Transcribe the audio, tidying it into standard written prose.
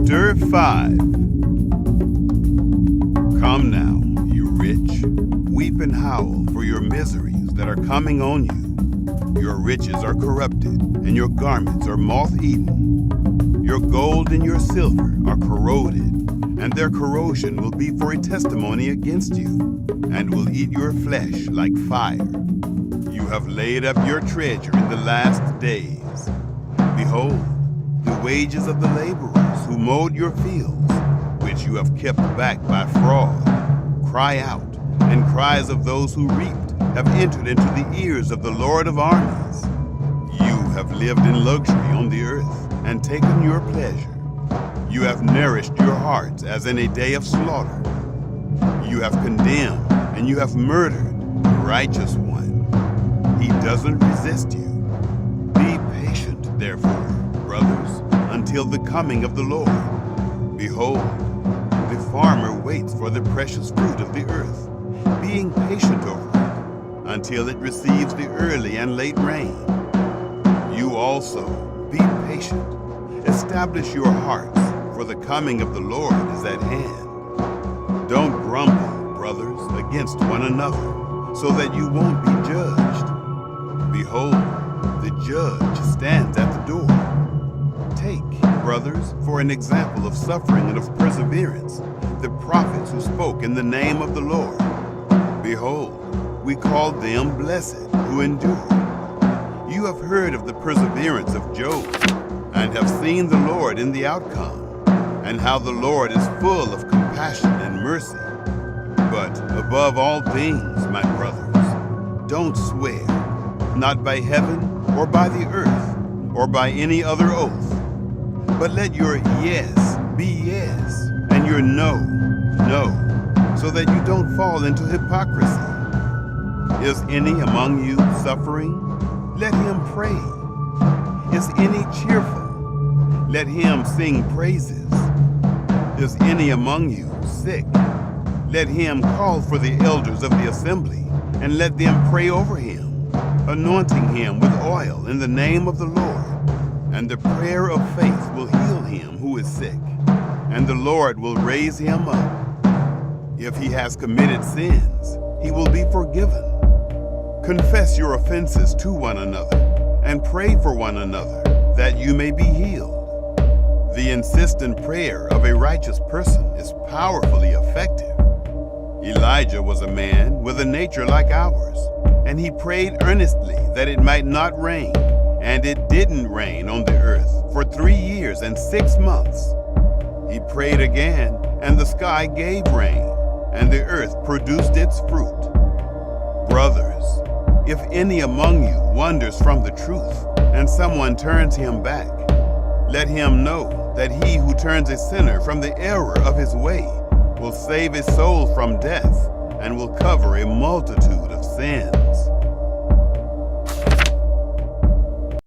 Chapter 5. Come now, you rich, weep and howl for your miseries that are coming on you. Your riches are corrupted, and your garments are moth-eaten. Your gold and your silver are corroded, and their corrosion will be for a testimony against you, and will eat your flesh like fire. You have laid up your treasure in the last days. Behold, the wages of the laborers who mowed your fields, which you have kept back by fraud, cry out, and cries of those who reaped have entered into the ears of the Lord of armies. You have lived in luxury on the earth and taken your pleasure. You have nourished your hearts as in a day of slaughter. You have condemned and you have murdered the righteous one. He doesn't resist you. Be patient, therefore, brothers, until the coming of the Lord. Behold, the farmer waits for the precious fruit of the earth, being patient over it, until it receives the early and late rain. You also be patient. Establish your hearts, for the coming of the Lord is at hand. Don't grumble, brothers, against one another, so that you won't be judged. Behold, the judge stands at the door. Take, brothers, for an example of suffering and of perseverance, the prophets who spoke in the name of the Lord. Behold, we called them blessed who endured. You have heard of the perseverance of Job, and have seen the Lord in the outcome, and how the Lord is full of compassion and mercy. But above all things, my brothers, don't swear, not by heaven or by the earth or by any other oath, but let your yes be yes and your no, no, so that you don't fall into hypocrisy. Is any among you suffering? Let him pray. Is any cheerful? Let him sing praises. Is any among you sick? Let him call for the elders of the assembly, and let them pray over him, anointing him with oil in the name of the Lord. And the prayer of faith will heal him who is sick, and the Lord will raise him up. If he has committed sins, he will be forgiven. Confess your offenses to one another, and pray for one another, that you may be healed. The insistent prayer of a righteous person is powerfully effective. Elijah was a man with a nature like ours, and he prayed earnestly that it might not rain, and it didn't rain on the earth for 3 years and 6 months. He prayed again, and the sky gave rain, and the earth produced its fruit. Brothers, if any among you wanders from the truth, and someone turns him back, let him know that he who turns a sinner from the error of his way will save his soul from death, and will cover a multitude of sins.